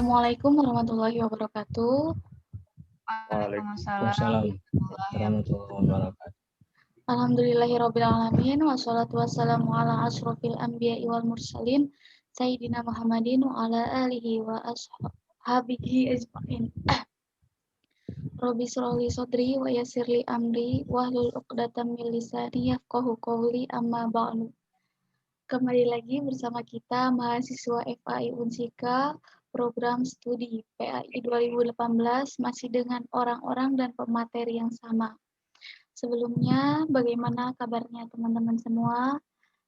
Assalamualaikum warahmatullahi wabarakatuh. Waalaikumsalam warahmatullahi wabarakatuh. Alhamdulillahirabbil alamin wassalatu wassalamu ala asyrofil anbiya'i wal mursalin sayyidina Muhammadin wa ala alihi wa ashabihi ajmain. Rabbi shrah li sadri wa yassir li amri wahlul 'uqdatam min lisani yafqahu qawli amma ba'du. Kembali lagi bersama kita mahasiswa FAI Unsika program studi PAI 2018 masih dengan orang-orang dan pemateri yang sama. Sebelumnya, bagaimana kabarnya teman-teman semua?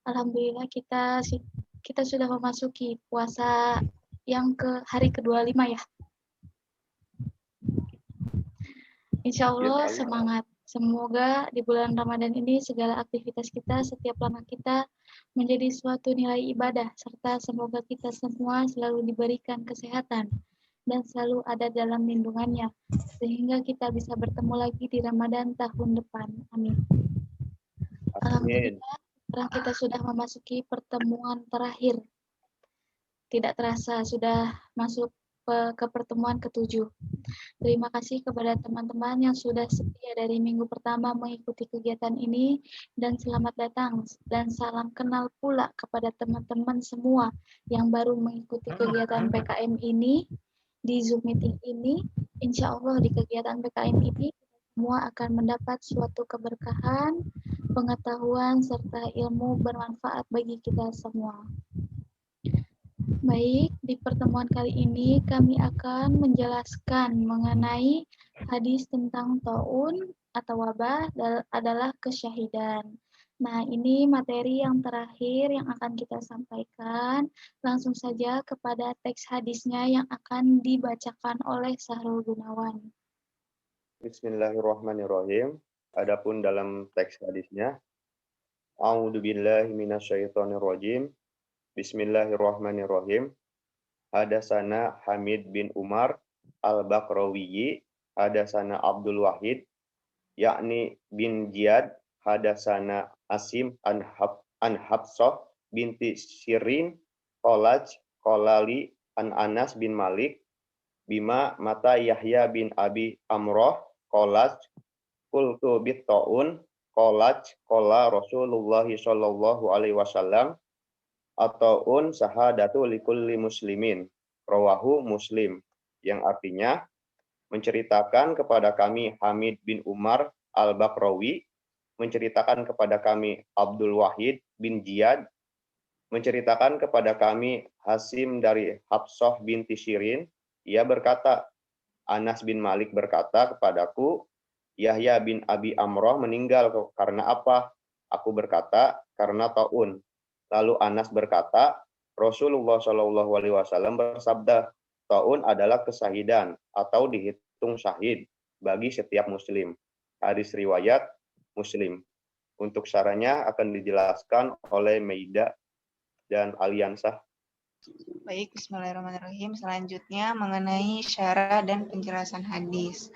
Alhamdulillah kita sudah memasuki puasa yang ke hari ke-25 ya. Insya Allah semangat. Semoga di bulan Ramadan ini segala aktivitas kita, setiap langkah kita menjadi suatu nilai ibadah, serta semoga kita semua selalu diberikan kesehatan dan selalu ada dalam lindungannya, sehingga kita bisa bertemu lagi di Ramadan tahun depan. Amin. Alhamdulillah, sekarang kita sudah memasuki pertemuan terakhir. Tidak terasa sudah masuk ke pertemuan ke-7. Terima kasih kepada teman-teman yang sudah setia dari minggu pertama mengikuti kegiatan ini, dan selamat datang dan salam kenal pula kepada teman-teman semua yang baru mengikuti kegiatan PKM ini di Zoom meeting ini. Insya Allah di kegiatan PKM ini semua akan mendapat suatu keberkahan, pengetahuan, serta ilmu bermanfaat bagi kita semua. Baik, di pertemuan kali ini kami akan menjelaskan mengenai hadis tentang taun atau wabah adalah kesyahidan. Nah, ini materi yang terakhir yang akan kita sampaikan. Langsung saja kepada teks hadisnya yang akan dibacakan oleh Sahrul Gunawan. Bismillahirrahmanirrahim. Adapun dalam teks hadisnya, A'udzubillahi minasyaitonirrajim. Bismillahirrahmanirrahim. Hadasana Hamid bin Umar al-Baqrawiyyi, hadasana Abdul Wahid, yakni bin Ziyad, hadasana Asim an Hafsah binti Sirin, kolali an Anas bin Malik, bima mata Yahya bin Abi Amroh, kolaj, kultu bit ta'un, kolaj, kola Rasulullah sallallahu alaihi wasallam, ataun sahadatu likulli muslimin, rawahu Muslim, yang artinya menceritakan kepada kami Hamid bin Umar al-Baqrawi, menceritakan kepada kami Abdul Wahid bin Ziyad, menceritakan kepada kami Hasim dari Hafsah binti Shirin. Ia berkata, Anas bin Malik berkata kepadaku, Yahya bin Abi Amroh meninggal karena apa? Aku berkata, karena taun. Lalu Anas berkata, Rasulullah Shallallahu Alaihi Wasallam bersabda, taun adalah kesahidan atau dihitung syahid bagi setiap muslim. Hadis riwayat Muslim. Untuk syarahnya akan dijelaskan oleh Maida dan Aliansah. Baik, bismillahirrahmanirrahim. Selanjutnya mengenai syarah dan penjelasan hadis.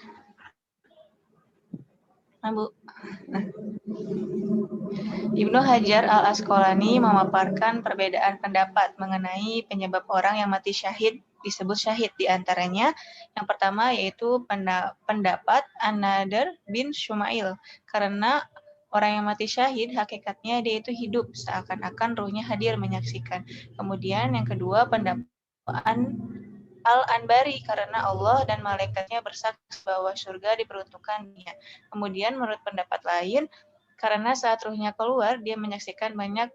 Ibnu Hajar al-Asqalani memaparkan perbedaan pendapat mengenai penyebab orang yang mati syahid disebut syahid. Di antaranya, yang pertama yaitu pendapat An-Nadr bin Shumail, karena orang yang mati syahid hakikatnya dia itu hidup seakan-akan ruhnya hadir menyaksikan. Kemudian yang kedua pendapat Al-Anbari, karena Allah dan malaikatnya bersaksi bahwa surga diperuntukkan dia. Kemudian menurut pendapat lain, karena saat ruhnya keluar, dia menyaksikan banyak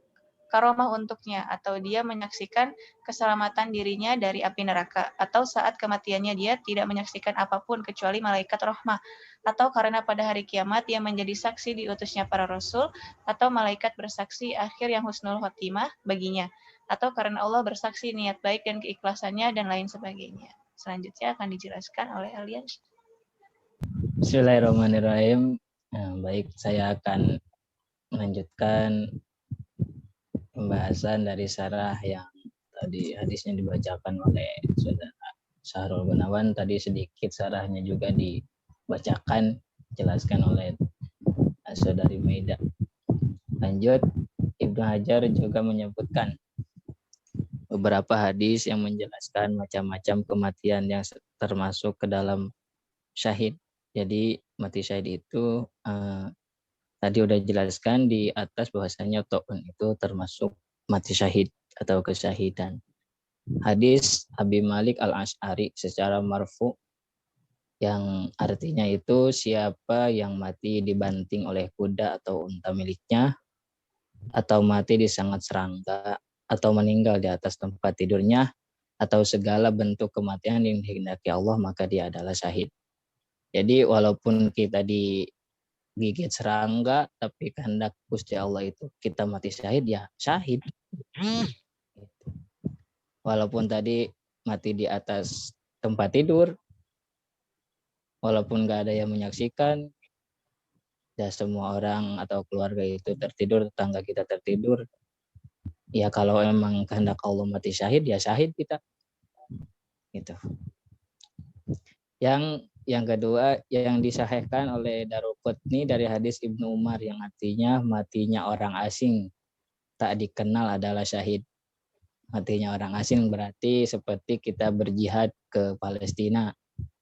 karomah untuknya, atau dia menyaksikan keselamatan dirinya dari api neraka, atau saat kematiannya dia tidak menyaksikan apapun kecuali malaikat rahmah, atau karena pada hari kiamat dia menjadi saksi diutusnya para rasul, atau malaikat bersaksi akhir yang husnul khotimah baginya, atau karena Allah bersaksi niat baik dan keikhlasannya, dan lain sebagainya. Selanjutnya akan dijelaskan oleh Alias. Bismillahirrahmanirrahim. Baik, saya akan melanjutkan pembahasan dari syarah yang tadi hadisnya dibacakan oleh saudara Sahrul Gunawan. Tadi sedikit syarahnya juga dibacakan, jelaskan oleh saudari Maida. Lanjut, Ibnu Hajar juga menyebutkan beberapa hadis yang menjelaskan macam-macam kematian yang termasuk ke dalam syahid. Jadi mati syahid itu tadi udah jelaskan di atas bahwasanya ta'un itu termasuk mati syahid atau kesyahidan. Hadis Abi Malik Al-Asy'ari secara marfu yang artinya itu siapa yang mati dibanting oleh kuda atau unta miliknya, atau mati disangat serangga, atau meninggal di atas tempat tidurnya, atau segala bentuk kematian yang dikehendaki Allah, maka dia adalah syahid. Jadi walaupun kita digigit serangga, tapi kehendak Gusti Allah itu kita mati syahid, ya syahid. Walaupun tadi mati di atas tempat tidur, walaupun gak ada yang menyaksikan, ya semua orang atau keluarga itu tertidur, tetangga kita tertidur, ya kalau emang kehendak Allah mati syahid, ya syahid kita. Gitu. Yang kedua yang disahihkan oleh Daruqutni dari hadis Ibnu Umar yang artinya matinya orang asing tak dikenal adalah syahid. Matinya orang asing berarti seperti kita berjihad ke Palestina.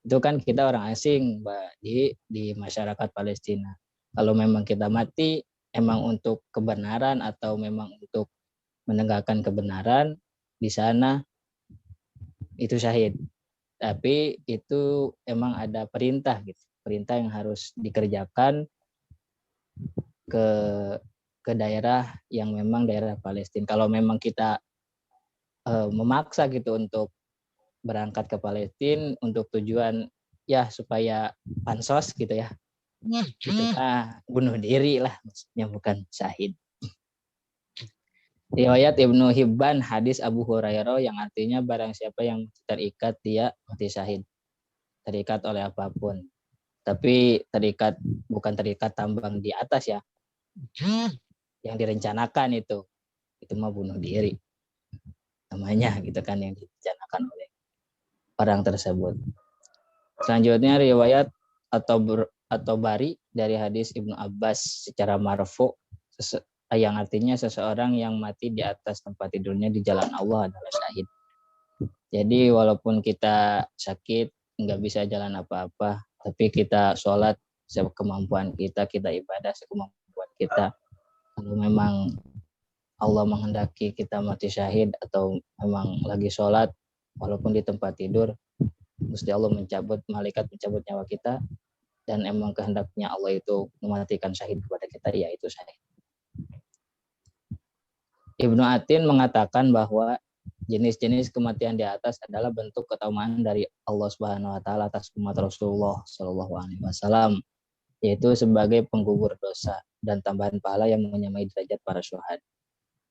Itu kan kita orang asing, Mbak, di masyarakat Palestina. Kalau memang kita mati emang untuk kebenaran atau memang untuk menegakkan kebenaran di sana, itu syahid. Tapi itu emang ada perintah gitu, perintah yang harus dikerjakan ke daerah yang memang daerah Palestina. Kalau memang kita memaksa gitu untuk berangkat ke Palestina untuk tujuan ya supaya pansos gitu ya, gitu, bunuh diri lah maksudnya, bukan syahid. Riwayat Ibnu Hibban hadis Abu Hurairah yang artinya barang siapa yang terikat dia mati syahid. Terikat oleh apapun. Tapi terikat bukan terikat tambang di atas ya. Yang direncanakan itu mah bunuh diri. Namanya gitu kan, yang direncanakan oleh orang tersebut. Selanjutnya riwayat atau bari dari hadis Ibnu Abbas secara marfu yang artinya seseorang yang mati di atas tempat tidurnya di jalan Allah adalah syahid. Jadi walaupun kita sakit, nggak bisa jalan apa-apa, tapi kita sholat sekemampuan kita, kita ibadah sekemampuan kita. Kalau memang Allah menghendaki kita mati syahid atau memang lagi sholat, walaupun di tempat tidur, Gusti Allah malaikat mencabut nyawa kita, dan emang kehendaknya Allah itu mematikan syahid kepada kita, yaitu syahid. Ibnu Atin mengatakan bahwa jenis-jenis kematian di atas adalah bentuk keutamaan dari Allah Subhanahu wa taala atas umat Rasulullah Shallallahu alaihi wasallam, yaitu sebagai penggugur dosa dan tambahan pahala yang menyamai derajat para syuhada.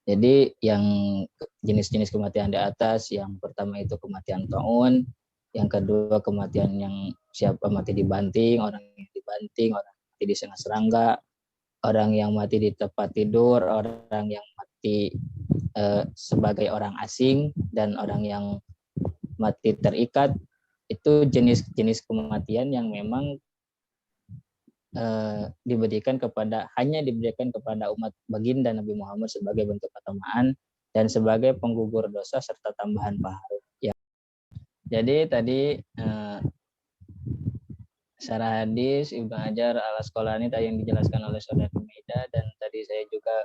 Jadi yang jenis-jenis kematian di atas, yang pertama itu kematian taun, yang kedua kematian yang siapa mati dibanting, orang yang dibanting, orang yang mati disengat serangga, orang yang mati di tempat tidur, orang yang mati sebagai orang asing, dan orang yang mati terikat. Itu jenis-jenis kematian yang memang hanya diberikan kepada umat baginda Nabi Muhammad sebagai bentuk keutamaan dan sebagai penggugur dosa serta tambahan pahala. Ya. Jadi tadi syarah hadis Ibnu Hajar Al-Asqalani tadi yang dijelaskan oleh Saudara Maida, dan tadi saya juga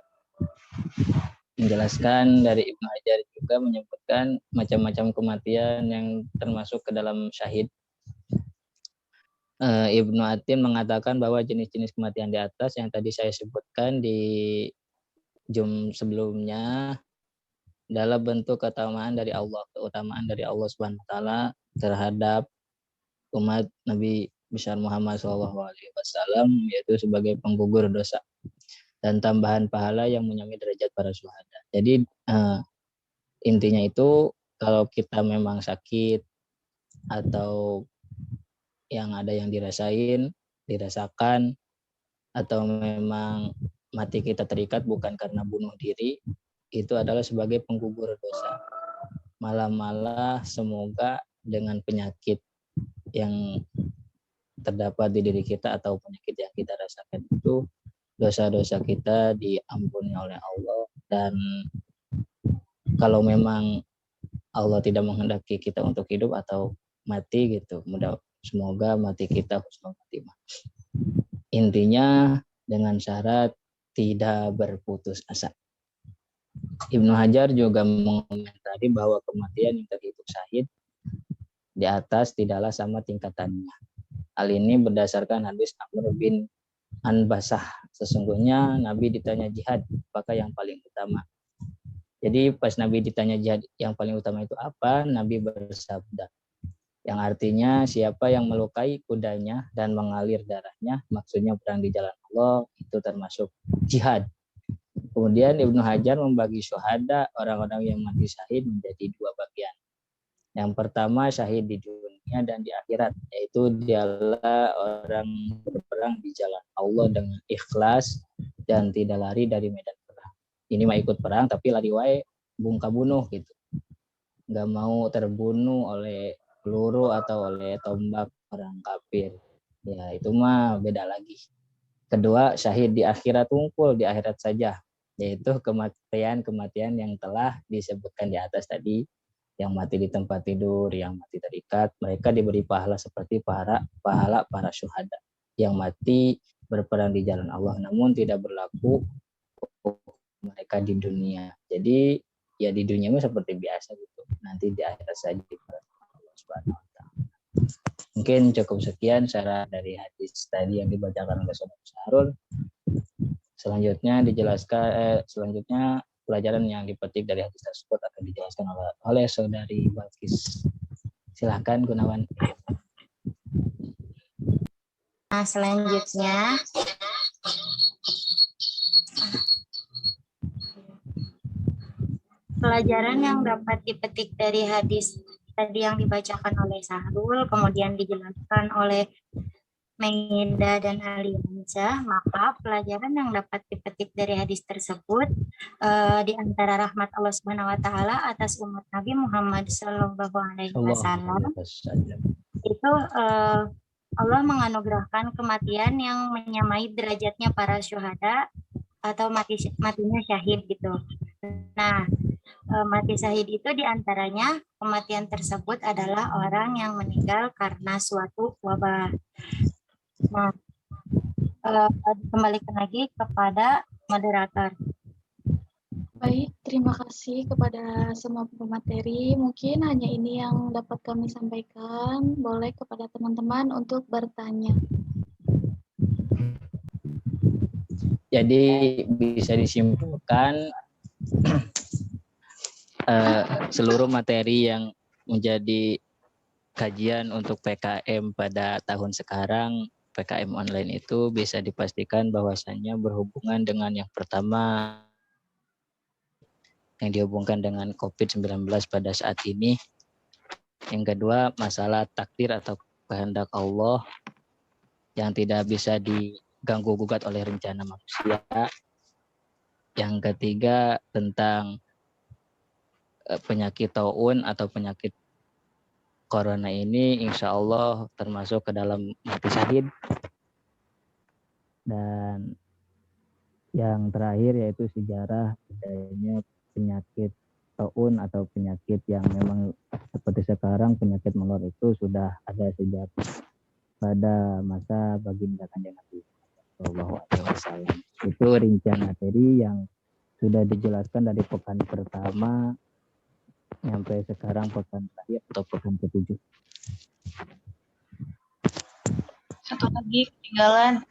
menjelaskan dari Ibnu Hajar juga menyebutkan macam-macam kematian yang termasuk ke dalam syahid. Ibnu Atin mengatakan bahwa jenis-jenis kematian di atas yang tadi saya sebutkan di jum sebelumnya adalah bentuk keutamaan dari Allah Subhanahu wa taala terhadap umat Nabi besar Muhammad SAW, yaitu sebagai penggugur dosa dan tambahan pahala yang menyamai derajat para syuhada. Jadi intinya itu kalau kita memang sakit atau yang ada yang dirasakan, atau memang mati kita terikat bukan karena bunuh diri, itu adalah sebagai penggugur dosa. Malah semoga dengan penyakit yang terdapat di diri kita atau penyakit yang kita rasakan itu, dosa-dosa kita diampuni oleh Allah. Dan kalau memang Allah tidak menghendaki kita untuk hidup atau mati gitu. Semoga mati kita husnul khotimah. Intinya dengan syarat tidak berputus asa. Ibnu Hajar juga mengomentari bahwa kematian yang terhitung syahid di atas tidaklah sama tingkatannya. Hal ini berdasarkan hadis Amr bin Anbasah. Sesungguhnya Nabi ditanya jihad, apakah yang paling utama? Jadi pas Nabi ditanya jihad yang paling utama itu apa, Nabi bersabda, yang artinya siapa yang melukai kudanya dan mengalir darahnya, maksudnya perang di jalan Allah, itu termasuk jihad. Kemudian Ibnu Hajar membagi syuhada, orang-orang yang mati syahid, menjadi dua bagian. Yang pertama syahid di dunia dan di akhirat, yaitu dialah orang berperang di jalan Allah dengan ikhlas dan tidak lari dari medan perang. Ini mah ikut perang tapi lari wae bungka bunuh gitu. Nggak mau terbunuh oleh peluru atau oleh tombak orang kafir. Ya itu mah beda lagi. Kedua, syahid di akhirat, unggul di akhirat saja, yaitu kematian yang telah disebutkan di atas tadi, yang mati di tempat tidur, yang mati terikat, mereka diberi pahala seperti pahala para syuhada yang mati berperang di jalan Allah, namun tidak berlaku mereka di dunia. Jadi ya di dunia itu seperti biasa gitu, nanti di akhirat saja di Allah Subhanahu wa Ta'ala. Mungkin cukup sekian saran dari hadis tadi yang dibacakan oleh Saudara Syahrul. Selanjutnya pelajaran yang dipetik dari hadis tersebut akan dijelaskan oleh Saudari Balkis. Silakan Gunawan. Nah, selanjutnya pelajaran yang dapat dipetik dari hadis tadi yang dibacakan oleh Syahrul, kemudian dijelaskan oleh Maida dan Alianza, maka pelajaran yang dapat dipetik dari hadis tersebut di antara rahmat Allah Subhanahu wa Ta'ala atas umat Nabi Muhammad Shallallahu Alaihi Wasallam itu Allah menganugerahkan kematian yang menyamai derajatnya para syuhada atau matinya syahid gitu. Nah, mati syahid itu diantaranya kematian tersebut adalah orang yang meninggal karena suatu wabah. Nah, kembalikan lagi kepada moderator. Baik, terima kasih kepada semua pemateri. Mungkin hanya ini yang dapat kami sampaikan. Boleh kepada teman-teman untuk bertanya. Jadi bisa disimpulkan seluruh materi yang menjadi kajian untuk PKM pada tahun sekarang, PKM online itu bisa dipastikan bahwasannya berhubungan dengan yang pertama yang dihubungkan dengan COVID-19 pada saat ini. Yang kedua, masalah takdir atau kehendak Allah yang tidak bisa diganggu gugat oleh rencana manusia. Yang ketiga, tentang penyakit taun atau penyakit corona ini insya Allah termasuk ke dalam mati syahid. Dan yang terakhir yaitu sejarah adanya penyakit taun atau penyakit yang memang seperti sekarang penyakit menular itu sudah ada sejak pada masa baginda Kanjeng Nabi Sallallahu Alaihi Wasallam. Itu rincian materi yang sudah dijelaskan dari pekan pertama sampai sekarang pekan terakhir atau pekan ke-7. Satu lagi ketinggalan.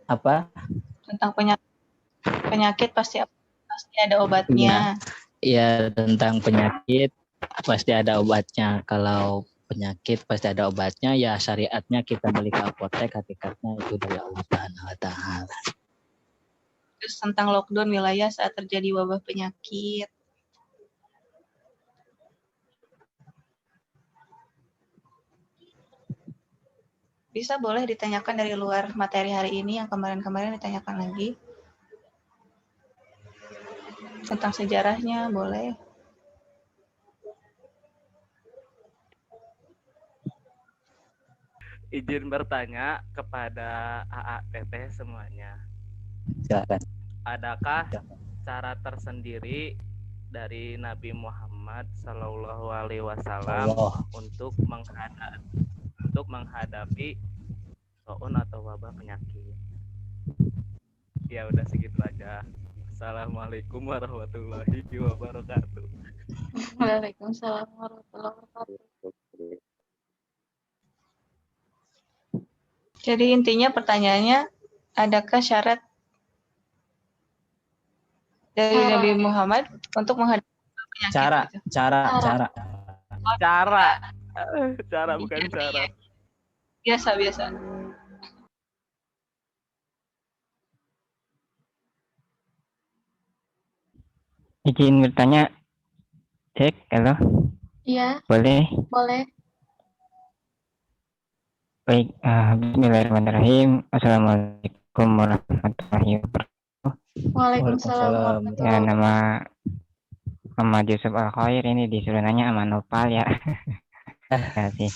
Apa? Tentang penyakit pasti ada obatnya. Iya, tentang penyakit pasti ada obatnya. Kalau penyakit pasti ada obatnya, ya syariatnya kita beli ke apotek, hakikatnya itu dari Allah Subhanahu wa Ta'ala. Terus tentang lockdown wilayah saat terjadi wabah penyakit. Bisa boleh ditanyakan dari luar materi hari ini yang kemarin-kemarin ditanyakan lagi. Tentang sejarahnya boleh. Izin bertanya kepada AA-TT semuanya. Silakan. Adakah cara tersendiri dari Nabi Muhammad Sallallahu Alaihi Wasallam Allah. untuk menghadapi taun atau wabah penyakit. Ya udah segitu aja. Assalamualaikum warahmatullahi wabarakatuh. Waalaikumsalam warahmatullahi wabarakatuh. Jadi intinya pertanyaannya, adakah syarat dari Nabi Muhammad untuk menghadapi penyakit? Cara, gitu? Cara bukan syarat. Biasa. Izin bertanya, cek, halo, Iya, boleh? boleh. Baik, bismillahirrahmanirrahim. Assalamualaikum warahmatullahi wabarakatuh. Waalaikumsalam Waalaikumsalam. warahmatullahi Ya, wabarakatuh. nama Yusuf Al-Khair, ini disuruh nanya sama Nopal ya. Kasih.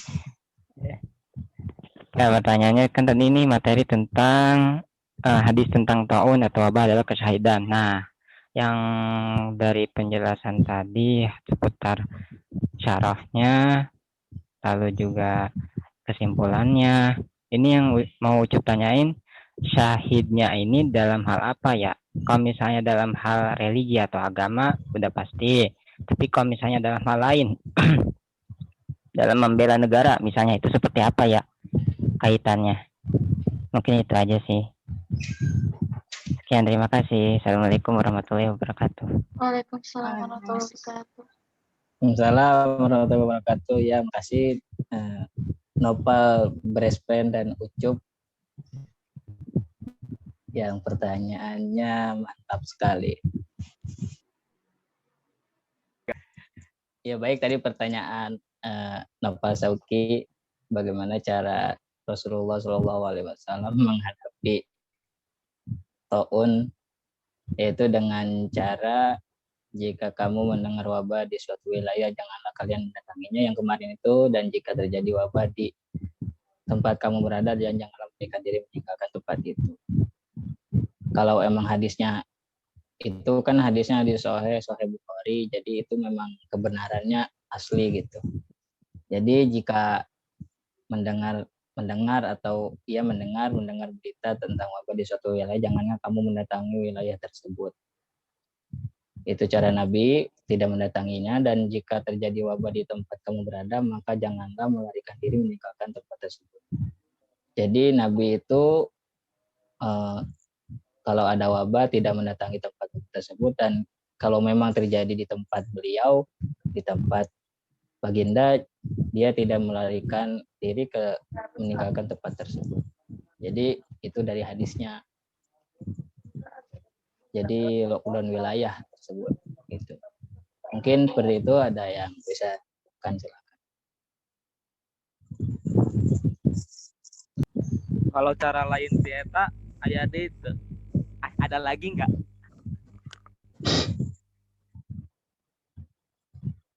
Ya, pertanyaannya kan tadi ini materi tentang hadis tentang taun atau wabah adalah kesyahidan. Nah, yang dari penjelasan tadi seputar syarahnya, lalu juga kesimpulannya, ini yang mau Ucup tanyain, syahidnya ini dalam hal apa ya? Kalau misalnya dalam hal religi atau agama, udah pasti. Tapi kalau misalnya dalam hal lain, dalam membela negara, misalnya itu seperti apa ya kaitannya? Mungkin itu aja sih. Sekian, terima kasih. Assalamualaikum warahmatullahi wabarakatuh. Waalaikumsalam warahmatullahi wabarakatuh. Waalaikumsalam warahmatullahi wabarakatuh. Ya, makasih Nopal, Brespen, dan Ucup. Yang pertanyaannya mantap sekali. Ya baik, tadi pertanyaan Nopal Sauki, bagaimana cara Rasulullah SAW menghadapi taun, yaitu dengan cara jika kamu mendengar wabah di suatu wilayah, janganlah kalian mendatanginya yang kemarin itu, dan jika terjadi wabah di tempat kamu berada, dan janganlah memberikan diri meninggalkan tempat itu. Kalau emang hadisnya itu kan hadisnya di Sahih Bukhari, jadi itu memang kebenarannya asli gitu. Jadi jika mendengar atau mendengar berita tentang wabah di suatu wilayah, janganlah kamu mendatangi wilayah tersebut. Itu cara Nabi, tidak mendatanginya, dan jika terjadi wabah di tempat kamu berada, maka janganlah melarikan diri meninggalkan tempat tersebut. Jadi Nabi itu kalau ada wabah tidak mendatangi tempat tersebut, dan kalau memang terjadi di tempat beliau, di tempat baginda, dia tidak melarikan diri ke meninggalkan tempat tersebut. Jadi itu dari hadisnya. Jadi lockdown wilayah tersebut gitu. Mungkin seperti itu, ada yang bisa kan, silakan. Kalau cara lain dieta aya di itu. Ada lagi nggak?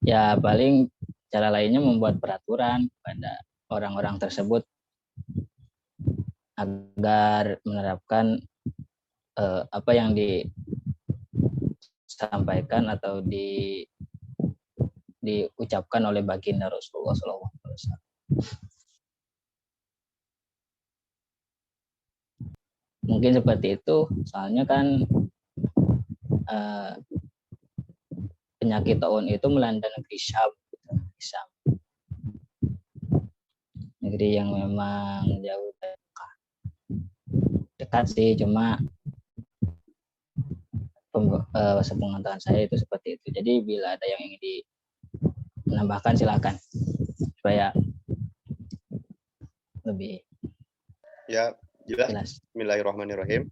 Ya paling cara lainnya membuat peraturan pada orang-orang tersebut agar menerapkan apa yang disampaikan atau diucapkan oleh baginda Rasulullah SAW. Mungkin seperti itu, soalnya kan penyakit taun itu melanda negeri Syam, negeri yang memang jauh dekat sih, cuma sepengetahuan saya itu seperti itu. Jadi bila ada yang ingin menambahkan, silakan supaya lebih Ya, jelas. jelas. Bismillahirrahmanirrahim.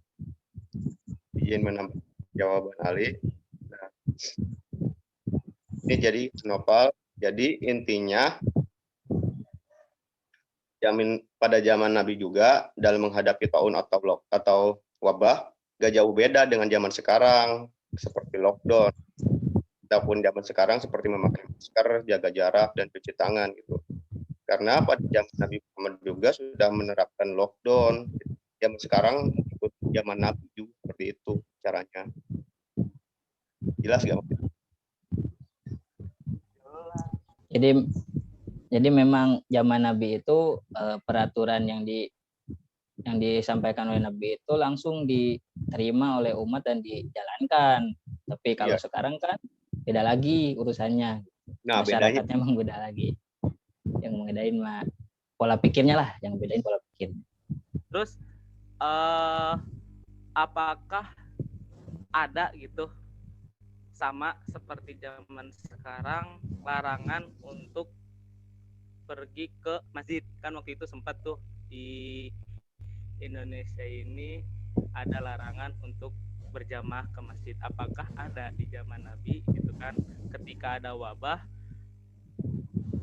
Izin menambah jawaban Ali. Nah, ini jadi Nopal. Jadi intinya pada zaman Nabi juga dalam menghadapi taun atau wabah gak jauh beda dengan zaman sekarang, seperti lockdown. Ataupun zaman sekarang seperti memakai masker, jaga jarak, dan cuci tangan gitu. Karena pada zaman Nabi Muhammad juga sudah menerapkan lockdown. Zaman sekarang ikut zaman Nabi juga seperti itu caranya. Jelas gak? Jadi memang zaman Nabi itu peraturan yang disampaikan oleh Nabi itu langsung diterima oleh umat dan dijalankan. Tapi kalau sekarang kan beda lagi urusannya. Nah, bedanya Masyarakatnya memang beda lagi. Yang ngebedain mah pola pikirnya lah, yang bedain pola pikir. Terus apakah ada gitu sama seperti zaman sekarang larangan untuk pergi ke masjid? Kan waktu itu sempat tuh di Indonesia ini ada larangan untuk berjamaah ke masjid. Apakah ada di zaman Nabi gitu kan, ketika ada wabah,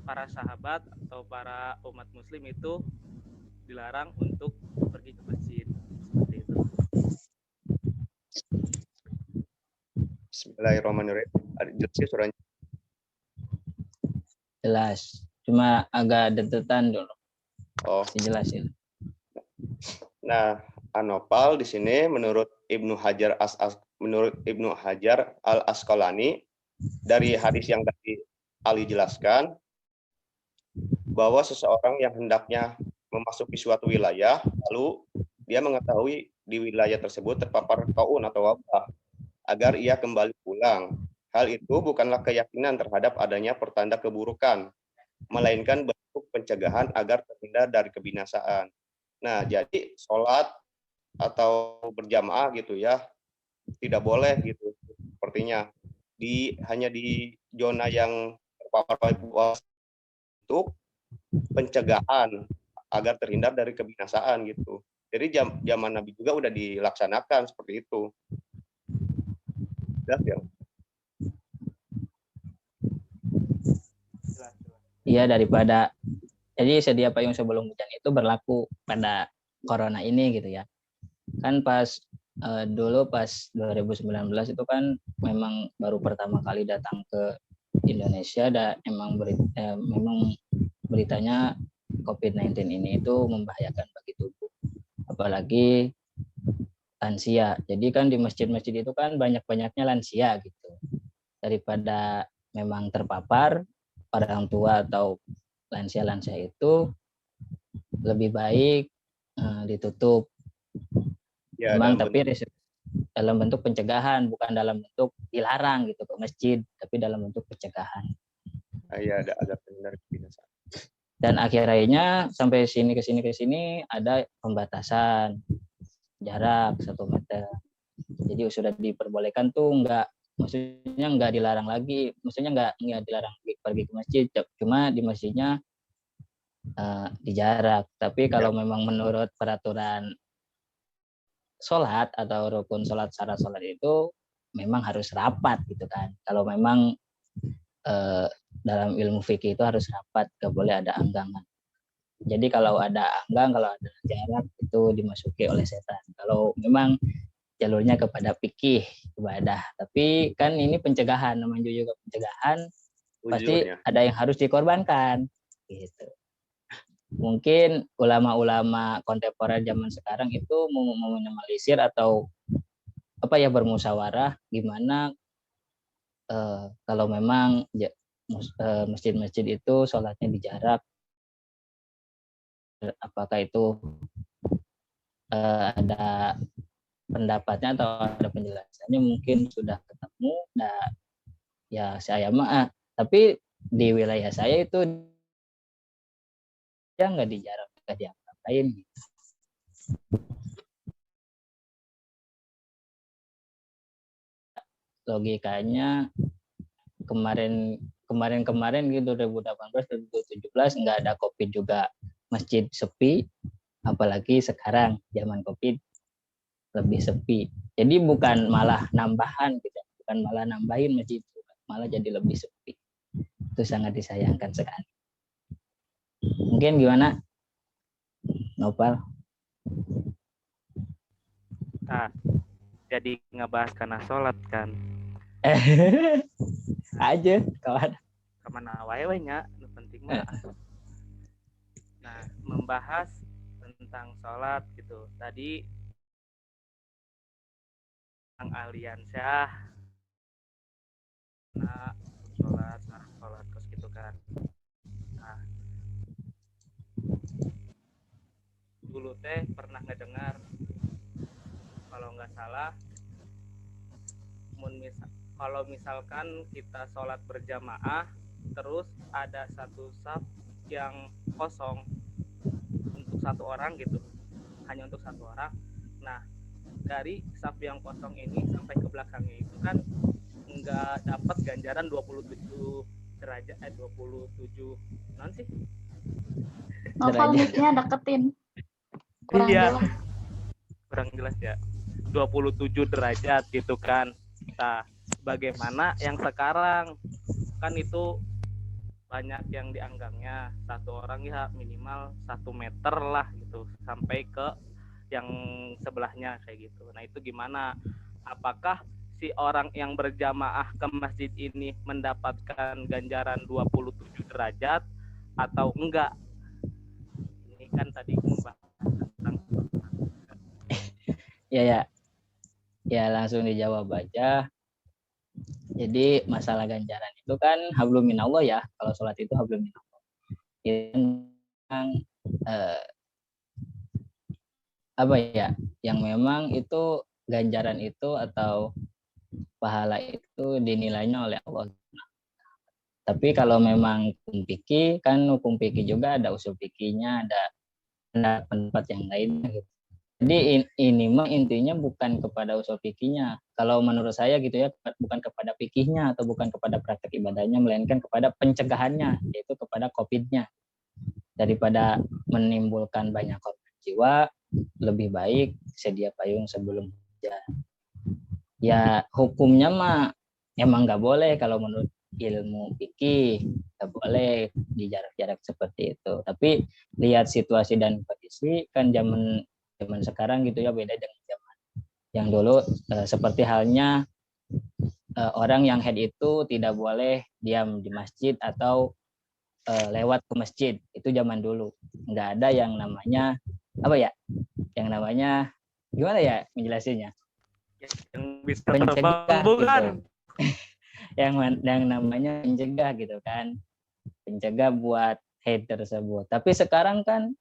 para sahabat atau para umat muslim itu dilarang untuk pergi ke masjid seperti itu? Bismillahirrahmanirrahim. Ada jelasnya surahnya? Jelas. Cuma agak detetan dulu. Oh. Dijelasin. Nah, Anopal di sini menurut Ibnu Hajar Al Asqalani dari hadis yang tadi Ali jelaskan, bahwa seseorang yang hendaknya memasuki suatu wilayah, lalu dia mengetahui di wilayah tersebut terpapar taun atau wabah, agar ia kembali pulang. Hal itu bukanlah keyakinan terhadap adanya pertanda keburukan, melainkan bentuk pencegahan agar terhindar dari kebinasaan. Nah, jadi sholat atau berjamaah gitu ya, tidak boleh gitu. Sepertinya hanya di zona yang terpapar untuk pencegahan agar terhindar dari kebinasaan gitu. Jadi zaman Nabi juga udah dilaksanakan seperti itu. Ya. Iya, daripada jadi sedia payung sebelum hujan itu berlaku pada corona ini gitu ya. Kan pas dulu pas 2019 itu kan memang baru pertama kali datang ke Indonesia, dan memang beritanya COVID-19 ini itu membahayakan bagi tubuh, apalagi lansia. Jadi kan di masjid-masjid itu kan banyak-banyaknya lansia gitu. Daripada memang terpapar orang tua atau lansia-lansia itu, lebih baik ditutup. Ya, memang tapi dalam bentuk pencegahan, bukan dalam bentuk dilarang gitu ke masjid, tapi dalam bentuk pencegahan. Iya, ada terhindar kebinasaan. Dan akhirnya sampai sini ke sini ada pembatasan jarak 1 meter. Jadi sudah diperbolehkan tuh, maksudnya nggak dilarang lagi, maksudnya nggak dilarang pergi ke masjid, cuma di masjidnya dijarak. Tapi kalau memang menurut peraturan sholat atau rukun sholat, syarat sholat itu memang harus rapat gitu kan. Kalau memang dalam ilmu fikih itu harus rapat, nggak boleh ada anggangan. Jadi kalau ada anggang, kalau ada jarak, itu dimasuki oleh setan. Kalau memang jalurnya kepada fikih ibadah, tapi kan ini pencegahan, namanya juga pencegahan, pasti ada yang harus dikorbankan gitu. Mungkin ulama-ulama kontemporer zaman sekarang itu meminimalisir atau bermusyawarah gimana kalau memang masjid-masjid itu sholatnya di jarak, apakah itu ada pendapatnya atau ada penjelasannya, mungkin sudah ketemu. Nah, ya saya mah tapi di wilayah saya itu dia nggak dijarak, nggak diapa-apain gitu. Logikanya kemarin gitu 2018 2017 nggak ada COVID juga, masjid sepi, apalagi sekarang zaman COVID lebih sepi. Jadi bukan malah nambahan gitu, bukan malah nambahin masjid, malah jadi lebih sepi. Itu sangat disayangkan sekali. Mungkin gimana, Nopal? Nah, jadi ngebahas karena sholat kan. Aja kawan. Kemana wae nya, penting mah. Nah, membahas tentang sholat gitu. Tadi tentang aliansyah, nah sholat terus gitu misalkan. Nah, dulu teh pernah ngedengar kalau nggak salah, kalau misalkan kita sholat berjamaah terus ada satu saf yang kosong untuk satu orang gitu, hanya untuk satu orang. Nah, dari saf yang kosong ini sampai ke belakangnya itu kan nggak dapat ganjaran 27 derajat 27 non sih? Novel Derajat. mic-nya deketin. Kurang Iya. jelas. Kurang jelas ya. 27 derajat gitu kan. Nah, bagaimana yang sekarang? Kan itu banyak yang dianggapnya satu orang ya minimal 1 meter lah gitu sampai ke yang sebelahnya kayak gitu. Nah, itu gimana? Apakah si orang yang berjamaah ke masjid ini mendapatkan ganjaran 27 derajat atau enggak? Ini kan tadi membahas tentang Ya langsung dijawab aja. Jadi masalah ganjaran itu kan hablum minallah ya. Kalau sholat itu hablum minallah. Yang apa ya? Yang memang itu ganjaran itu atau pahala itu dinilainya oleh Allah. Tapi kalau memang hukum fikih, kan hukum fikih juga ada usul fikihnya, ada pendapat yang lainnya gitu. Jadi ini mah intinya bukan kepada usul fikihnya. Kalau menurut saya gitu ya, bukan kepada fikihnya atau bukan kepada praktek ibadahnya, melainkan kepada pencegahannya, yaitu kepada COVID-nya. Daripada menimbulkan banyak korban jiwa, lebih baik sedia payung sebelum hujan. Ya hukumnya mah emang nggak boleh kalau menurut ilmu fikih, nggak boleh di jarak-jarak seperti itu. Tapi lihat situasi dan kondisi kan zaman sekarang gitu ya, beda dengan zaman yang dulu. Seperti halnya orang yang haid itu tidak boleh diam di masjid atau lewat ke masjid, itu zaman dulu. Nggak ada yang namanya apa ya, yang namanya gimana ya menjelasinya, yang bisa pencegah terbang bukan gitu. yang namanya pencegah gitu kan, pencegah buat haid tersebut. Tapi sekarang kan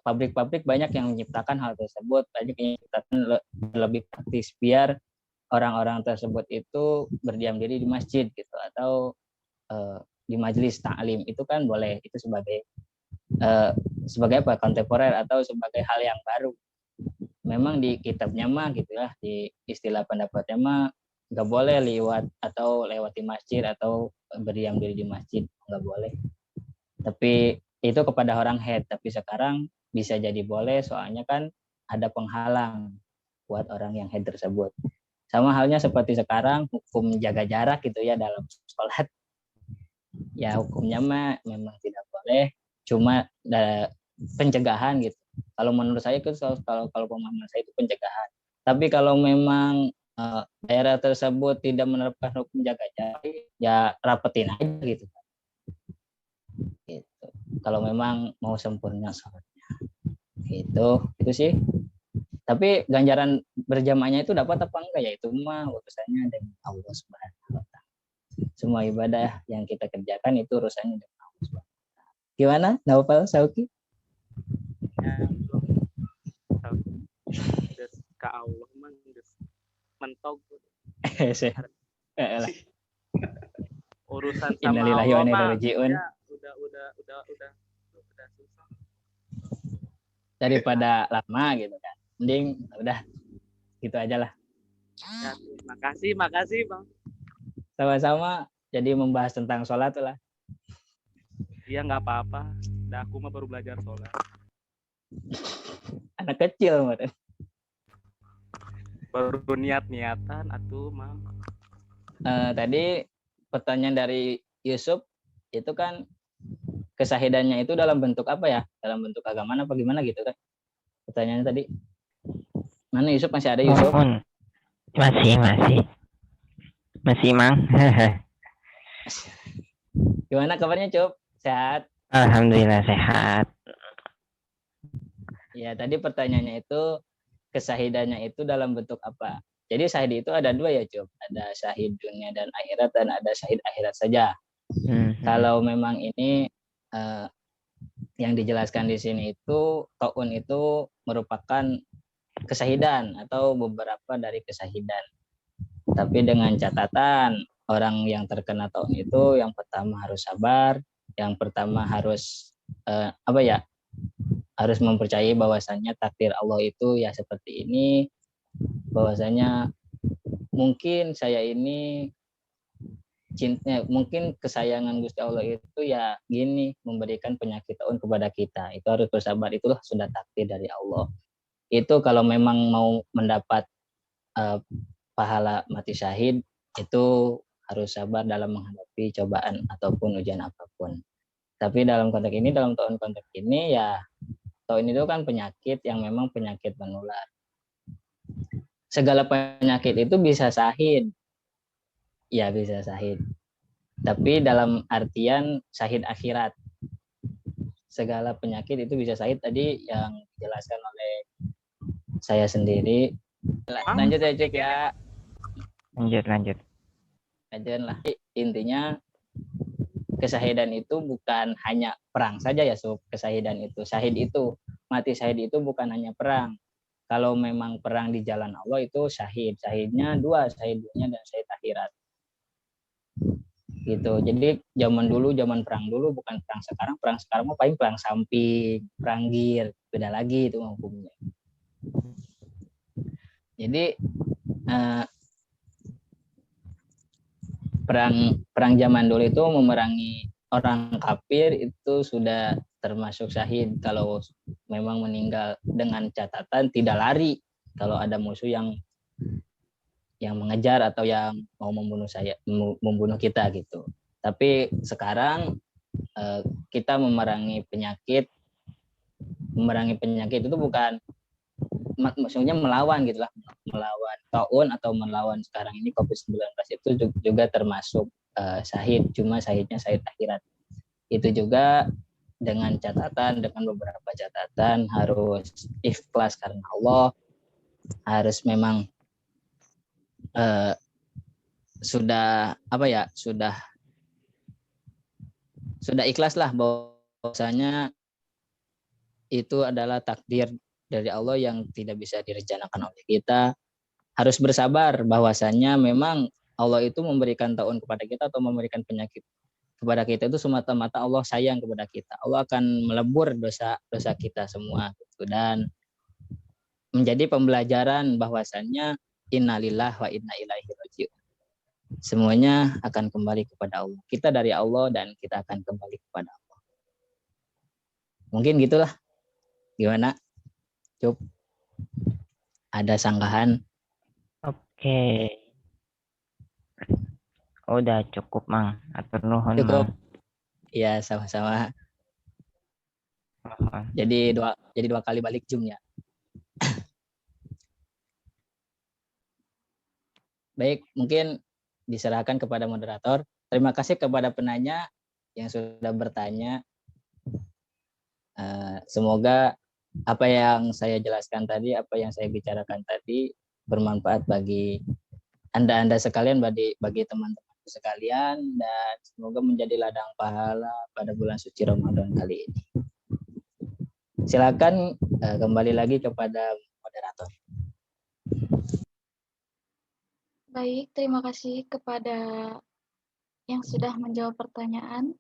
pabrik-pabrik banyak yang menciptakan hal tersebut, banyak yang menciptakan lebih praktis biar orang-orang tersebut itu berdiam diri di masjid gitu atau di majelis ta'lim. Itu kan boleh, itu sebagai apa, kontemporer atau sebagai hal yang baru. Memang di kitabnya mah gitu ya, di istilah pendapatnya mah nggak boleh lewati masjid atau berdiam diri di masjid, nggak boleh. Tapi itu kepada orang haid. Tapi sekarang bisa jadi boleh, soalnya kan ada penghalang buat orang yang haid tersebut. Sama halnya seperti sekarang hukum jaga jarak gitu ya dalam sholat. Ya hukumnya mah memang tidak boleh, cuma pencegahan gitu. Kalau menurut saya itu kalau pemahaman saya itu pencegahan. Tapi kalau memang daerah tersebut tidak menerapkan hukum jaga jarak, ya rapetin aja gitu. Gitu. Kalau memang mau sempurna sholatnya, itu sih. Tapi ganjaran berjamaahnya itu dapat apa enggak ya, itu mah urusannya dengan Allah Subhanahu wa Ta'ala. Semua ibadah yang kita kerjakan itu urusannya dengan Allah Subhanahu wa Ta'ala. Gimana, Naufal, Sauki? ya terus ke Allah mah mentok urusan sama Innalillahi wa Allah inna mah ilaihi raji'un. ya udah susah Daripada lama gitu kan, mending udah gitu aja lah. ya, makasih Bang. Sama-sama. Jadi membahas tentang sholat lah. Iya nggak apa-apa, aku mah baru belajar sholat. Anak kecil mah. Baru niatan atuh mah. Tadi pertanyaan dari Yusuf itu kan kesahidannya itu dalam bentuk apa ya? Dalam bentuk agama apa gimana gitu kan? Pertanyaannya tadi. Mana Yusuf, masih ada Yusuf? Masih Mang. Gimana kabarnya, Cup? Sehat? Alhamdulillah sehat. Ya, tadi pertanyaannya itu kesahidannya itu dalam bentuk apa? Jadi syahid itu ada dua ya, Cup. Ada syahid dunia dan akhirat dan ada syahid akhirat saja. Kalau memang ini yang dijelaskan di sini itu taun itu merupakan kesahidan atau beberapa dari kesahidan. Tapi dengan catatan orang yang terkena taun itu yang pertama harus sabar, yang pertama harus harus mempercayai bahwasannya takdir Allah itu ya seperti ini, bahwasanya mungkin saya ini mungkin kesayangan Gusti Allah itu ya gini, memberikan penyakit taun kepada kita. Itu harus bersabar, itulah sudah takdir dari Allah. Itu kalau memang mau mendapat pahala mati syahid, itu harus sabar dalam menghadapi cobaan ataupun ujian apapun. Tapi dalam konteks ini, dalam taun konteks ini ya, taun itu kan penyakit yang memang penyakit menular. Segala penyakit itu bisa syahid. Ya bisa syahid. Tapi dalam artian syahid akhirat. Segala penyakit itu bisa syahid tadi yang dijelaskan oleh saya sendiri. Lanjut ya Cek ya. Lanjut. Lanjut lah. Intinya kesahidan itu bukan hanya perang saja ya Sob. Kesahidan itu, syahid itu, mati syahid itu bukan hanya perang. Kalau memang perang di jalan Allah itu syahid. Syahidnya dua, syahid dunia dan syahid akhirat. Gitu. Jadi zaman perang dulu bukan perang sekarang mau paling perang samping, perang gir, beda lagi itu hukumnya. Jadi perang zaman dulu itu memerangi orang kafir itu sudah termasuk syahid kalau memang meninggal, dengan catatan tidak lari kalau ada musuh yang mengejar atau yang mau membunuh kita gitu. Tapi sekarang kita memerangi penyakit itu bukan maksudnya melawan gitu lah, melawan taun atau melawan sekarang ini COVID-19 itu juga termasuk syahid, cuma syahidnya syahid akhirat. Itu juga dengan beberapa catatan, harus ikhlas karena Allah, harus memang sudah ikhlas lah bahwasanya itu adalah takdir dari Allah yang tidak bisa direncanakan oleh kita. Harus bersabar bahwasanya memang Allah itu memberikan taun kepada kita atau memberikan penyakit kepada kita itu semata-mata Allah sayang kepada kita. Allah akan melebur dosa kita semua gitu. Dan menjadi pembelajaran bahwasanya innalillah wa inna ilaihi raji'un. Semuanya akan kembali kepada Allah. Kita dari Allah dan kita akan kembali kepada Allah. Mungkin gitulah. Gimana? Cup. Ada sanggahan? Oke. Udah cukup, Mang. Atur nuhun, Cukup. Mang. Iya, sama-sama. Jadi dua kali balik zoom ya. Baik, mungkin diserahkan kepada moderator. Terima kasih kepada penanya yang sudah bertanya. Semoga apa yang saya jelaskan tadi, apa yang saya bicarakan tadi bermanfaat bagi Anda sekalian, bagi teman-teman sekalian, dan semoga menjadi ladang pahala pada bulan suci Ramadan kali ini. Silakan kembali lagi kepada moderator. Baik, terima kasih kepada yang sudah menjawab pertanyaan.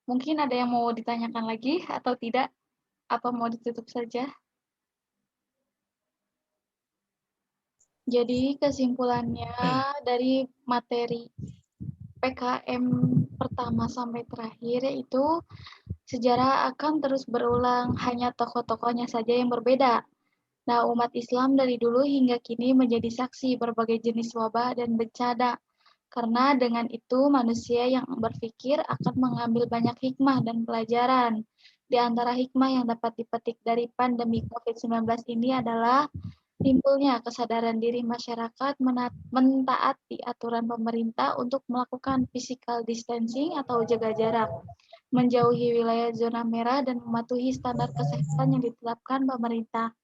Mungkin ada yang mau ditanyakan lagi atau tidak? Apa mau ditutup saja? Jadi kesimpulannya dari materi PKM pertama sampai terakhir yaitu sejarah akan terus berulang, hanya tokoh-tokohnya saja yang berbeda. Nah, umat Islam dari dulu hingga kini menjadi saksi berbagai jenis wabah dan bencana. Karena dengan itu manusia yang berpikir akan mengambil banyak hikmah dan pelajaran. Di antara hikmah yang dapat dipetik dari pandemi COVID-19 ini adalah timbulnya kesadaran diri masyarakat mentaati aturan pemerintah untuk melakukan physical distancing atau jaga jarak, menjauhi wilayah zona merah dan mematuhi standar kesehatan yang ditetapkan pemerintah.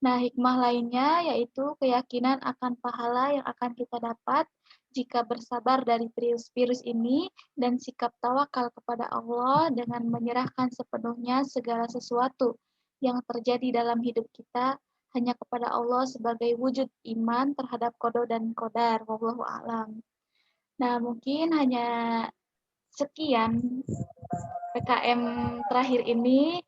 Nah, hikmah lainnya yaitu keyakinan akan pahala yang akan kita dapat jika bersabar dari virus ini dan sikap tawakal kepada Allah dengan menyerahkan sepenuhnya segala sesuatu yang terjadi dalam hidup kita hanya kepada Allah sebagai wujud iman terhadap qada dan qadar. Wallahu a'lam. Nah, mungkin hanya sekian PKM terakhir ini.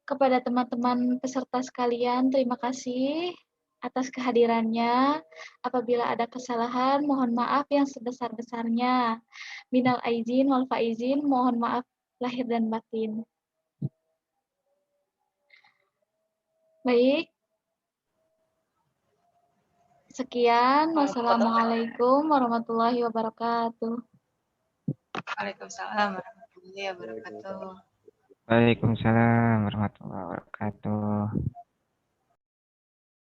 Kepada teman-teman peserta sekalian, terima kasih atas kehadirannya. Apabila ada kesalahan, mohon maaf yang sebesar-besarnya. Minal aizin wal faizin, mohon maaf lahir dan batin. Baik. Sekian. Wassalamualaikum warahmatullahi wabarakatuh. Waalaikumsalam warahmatullahi wabarakatuh. Waalaikumsalam warahmatullahi wabarakatuh.